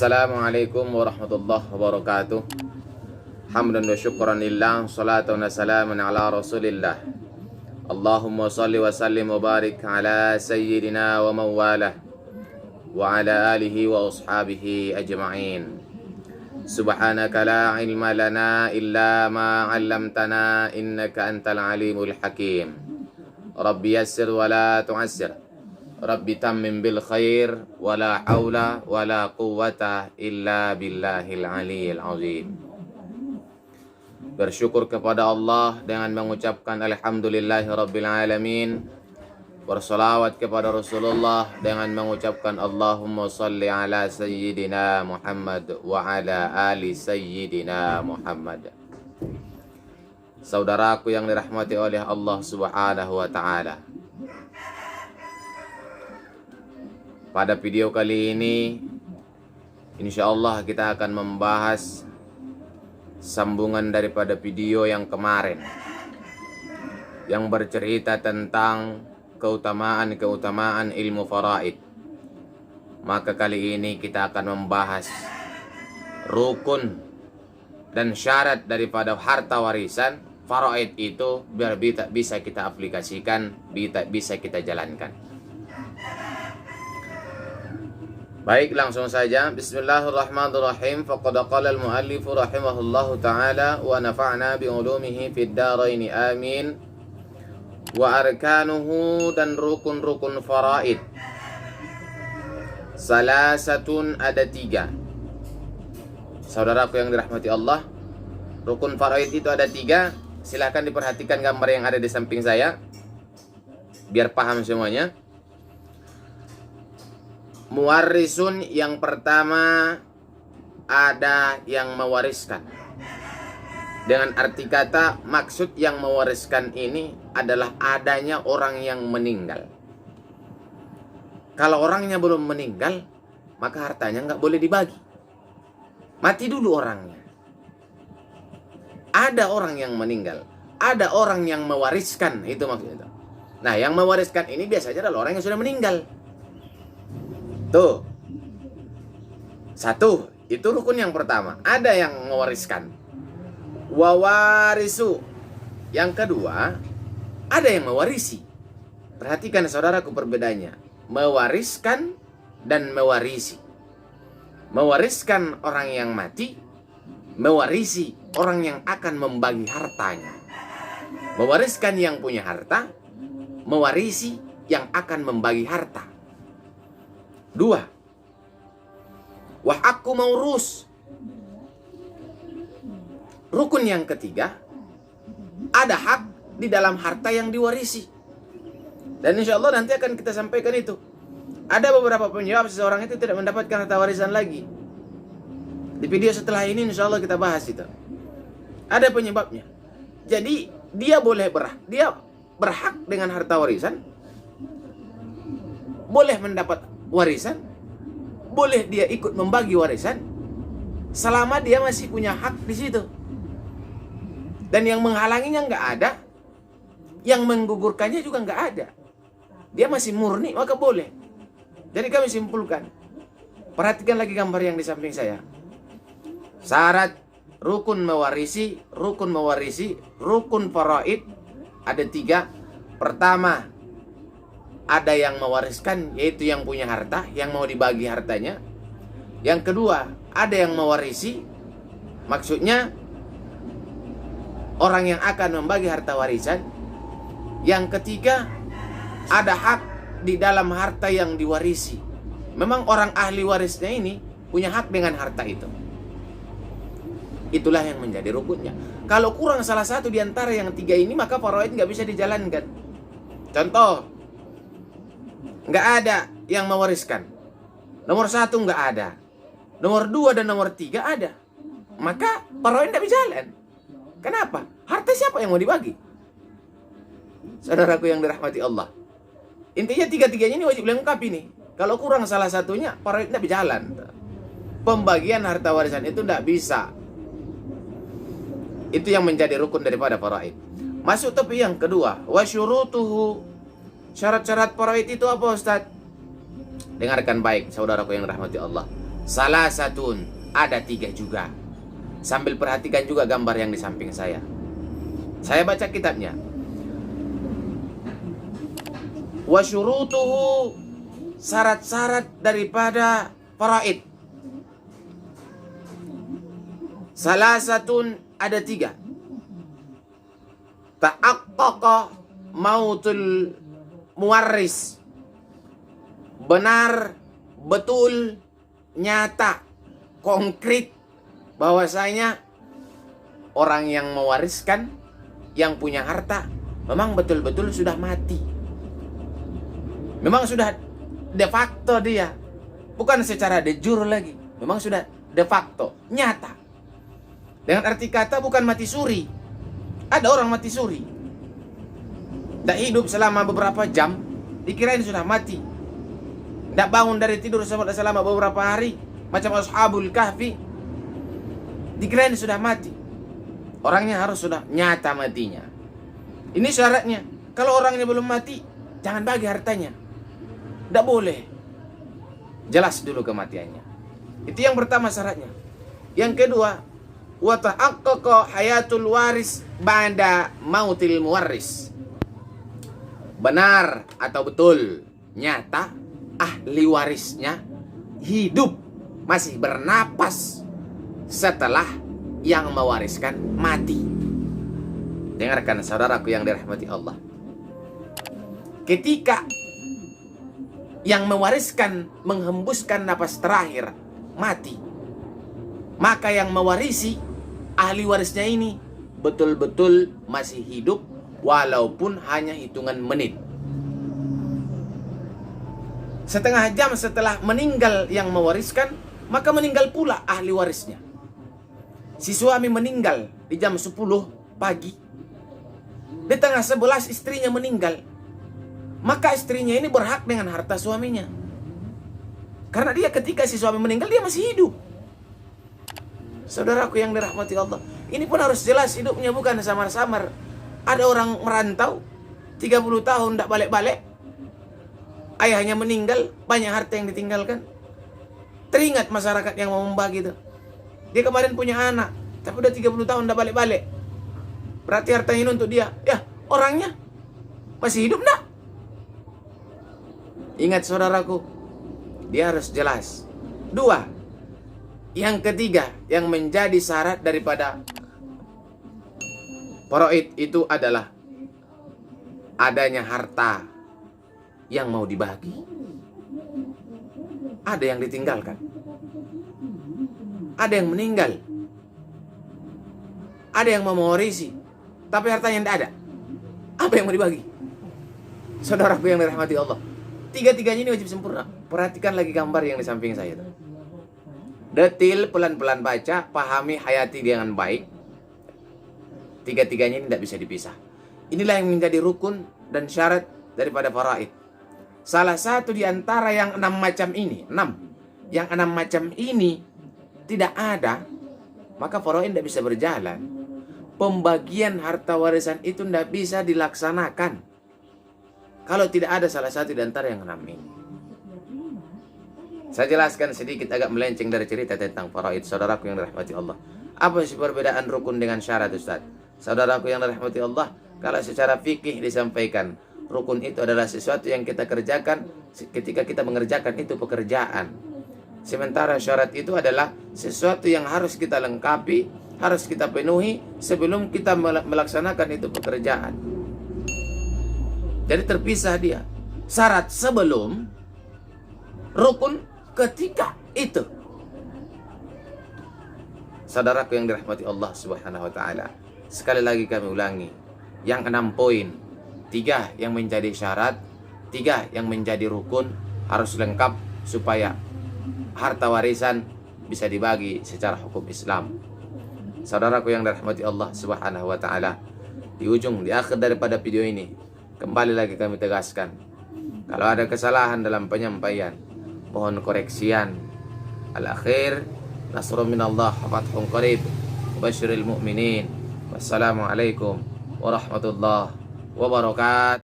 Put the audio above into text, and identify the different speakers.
Speaker 1: Assalamualaikum warahmatullahi wabarakatuh. Hamdan wa syukran lillah, salatan wa salaman ala rasulillah. Allahumma salli wa sallim wa barik ala sayyidina wa mawalah wa ala alihi wa ashabihi ajma'in. Subhanaka la ilma lana illa ma 'allamtana innaka antal alimul hakim. Rabbi yassir wa la tu'assir. Rabbi tammim bil khair wa la hawla wa la quwwata illa billahil aliyyil azim. Bersyukur kepada Allah dengan mengucapkan alhamdulillahi rabbil alamin. Bersalawat kepada Rasulullah dengan mengucapkan Allahumma salli ala sayyidina Muhammad wa ala ali sayyidina Muhammad. Saudaraku yang dirahmati oleh Allah Subhanahu wa taala. Pada video kali ini, insya Allah kita akan membahas sambungan daripada video yang kemarin, yang bercerita tentang keutamaan ilmu faraid. Maka kali ini kita akan membahas rukun dan syarat daripada harta warisan faraid itu, biar bisa kita aplikasikan, bisa kita jalankan. Baik, langsung saja. Bismillahirrahmanirrahim. Faqad qala al-muallif rahimahullahu ta'ala wa nafa'na bi ulumihi fid dharain amin. Wa arkanuhu, dan rukun-rukun faraid. Salasatun, ada 3. Saudaraku yang dirahmati Allah, rukun faraid itu ada 3. Silahkan diperhatikan gambar yang ada di samping saya, biar paham semuanya. Muwarrisun, yang pertama ada yang mewariskan. Dengan arti kata, maksud yang mewariskan ini adalah adanya orang yang meninggal. Kalau orangnya belum meninggal, maka hartanya nggak boleh dibagi. Mati dulu orangnya. Ada orang yang meninggal, ada orang yang mewariskan, itu maksudnya. Nah, yang mewariskan ini biasanya adalah orang yang sudah meninggal. Tuh, 1, itu rukun yang pertama, ada yang mewariskan. Wawarisu, yang kedua, ada yang mewarisi. Perhatikan saudaraku perbedaannya, mewariskan dan mewarisi. Mewariskan orang yang mati, mewarisi orang yang akan membagi hartanya. Mewariskan yang punya harta, mewarisi yang akan membagi harta. 2, wa haqqu maurus. Rukun yang ketiga, ada hak di dalam harta yang diwarisi. Dan insya Allah nanti akan kita sampaikan itu. Ada beberapa penyebab seseorang itu tidak mendapatkan harta warisan lagi. Di video setelah ini insya Allah kita bahas itu. Ada penyebabnya. Jadi dia berhak dengan harta warisan, boleh mendapat warisan, boleh dia ikut membagi warisan, selama dia masih punya hak di situ. Dan yang menghalanginya nggak ada, yang menggugurkannya juga nggak ada. Dia masih murni, maka boleh. Jadi kami simpulkan, perhatikan lagi gambar yang di samping saya. Syarat rukun mewarisi, rukun faraid ada 3. Pertama, ada yang mewariskan, yaitu yang punya harta, yang mau dibagi hartanya. Yang kedua, ada yang mewarisi, maksudnya orang yang akan membagi harta warisan. Yang ketiga, ada hak di dalam harta yang diwarisi. Memang orang ahli warisnya ini punya hak dengan harta itu. Itulah yang menjadi rukunnya. Kalau kurang salah satu di antara yang 3 ini, maka faraid nggak bisa dijalankan. Contoh, nggak ada yang mewariskan. Nomor 1 nggak ada. Nomor 2 dan nomor 3 ada. Maka faraid nggak bisa jalan. Kenapa? Harta siapa yang mau dibagi? Saudaraku yang dirahmati Allah, intinya 3-3-nya ini wajib lengkap ini. Kalau kurang salah satunya, faraid nggak bisa jalan. Pembagian harta warisan itu nggak bisa. Itu yang menjadi rukun daripada faraid. Masuk tapi yang kedua, wasyurutuhu. Syarat-syarat faraid itu apa, Ustaz? Dengarkan baik, saudaraku yang rahmati Allah. Salasatun, ada 3 juga. Sambil perhatikan juga gambar yang di samping saya. Saya baca kitabnya. Wa syurutuhu, syarat-syarat daripada faraid. Salasatun, ada 3. Ta'aqqaqa mautul muwarris, benar, betul, nyata, konkret bahwasanya orang yang mewariskan, yang punya harta, memang betul-betul sudah mati. Memang sudah de facto dia, bukan secara de jure lagi. Memang sudah de facto, nyata. Dengan arti kata bukan mati suri. Ada orang mati suri, tak hidup selama beberapa jam, dikirain sudah mati. Tak bangun dari tidur selama beberapa hari, macam Ashabul Kahfi, dikirain sudah mati. Orangnya harus sudah nyata matinya. Ini syaratnya. Kalau orangnya belum mati, jangan bagi hartanya. Tidak boleh. Jelas dulu kematiannya. Itu yang pertama syaratnya. Yang kedua, wa ta'aqqaqa hayatul waris ba'da mautil muwarris. Benar atau betul, nyata, ahli warisnya hidup, masih bernapas setelah yang mewariskan mati. Dengarkan saudaraku yang dirahmati Allah. Ketika yang mewariskan menghembuskan napas terakhir, mati, maka yang mewarisi, ahli warisnya ini betul-betul masih hidup, walaupun hanya hitungan menit. Setengah jam setelah meninggal yang mewariskan, maka meninggal pula ahli warisnya. Si suami meninggal di jam 10 pagi, di tengah 11 istrinya meninggal, maka istrinya ini berhak dengan harta suaminya. Karena dia ketika si suami meninggal, dia masih hidup. Saudaraku yang dirahmati Allah, ini pun harus jelas hidupnya, bukan samar-samar. Ada orang merantau 30 tahun tidak balik-balik, ayahnya meninggal, banyak harta yang ditinggalkan. Teringat masyarakat yang mau membagi itu. Dia kemarin punya anak, tapi udah 30 tahun tidak balik-balik. Berarti hartanya ini untuk dia. Ya, orangnya masih hidup enggak? Ingat saudaraku, dia harus jelas. 2, yang ketiga yang menjadi syarat daripada faraid itu adalah adanya harta yang mau dibagi. Ada yang ditinggalkan, ada yang meninggal, ada yang mau mewarisi, tapi hartanya tidak ada. Apa yang mau dibagi? Saudaraku yang dirahmati Allah, 3-tiganya ini wajib sempurna. Perhatikan lagi gambar yang di samping saya itu. Detil, pelan-pelan baca, pahami, hayati dengan baik. 3-tiganya ini tidak bisa dipisah. Inilah yang menjadi rukun dan syarat daripada faraid. Salah satu di antara yang 6 macam ini, 6. Yang 6 macam ini tidak ada, maka faraid tidak bisa berjalan. Pembagian harta warisan itu tidak bisa dilaksanakan kalau tidak ada salah satu di antara yang 6 ini. Saya jelaskan sedikit, agak melenceng dari cerita tentang faraid, saudaraku yang dirahmati Allah. Apa sih perbedaan rukun dengan syarat, Ustaz? Saudaraku yang dirahmati Allah, kalau secara fikih disampaikan, rukun itu adalah sesuatu yang kita kerjakan ketika kita mengerjakan itu pekerjaan. Sementara syarat itu adalah sesuatu yang harus kita lengkapi, harus kita penuhi sebelum kita melaksanakan itu pekerjaan. Jadi terpisah dia. Syarat sebelum, rukun ketika itu. Saudaraku yang dirahmati Allah Subhanahu wa taala, sekali lagi kami ulangi, yang 6 poin, 3 yang menjadi syarat, 3 yang menjadi rukun harus lengkap supaya harta warisan bisa dibagi secara hukum Islam. Saudaraku yang dirahmati Allah Subhanahu wa taala, di ujung, di akhir daripada video ini, kembali lagi kami tegaskan, kalau ada kesalahan dalam penyampaian, mohon koreksian. Al-akhir, nasrun minallah wa fathun qarib, basyiril mu'minin. Wassalamualaikum warahmatullahi wabarakatuh.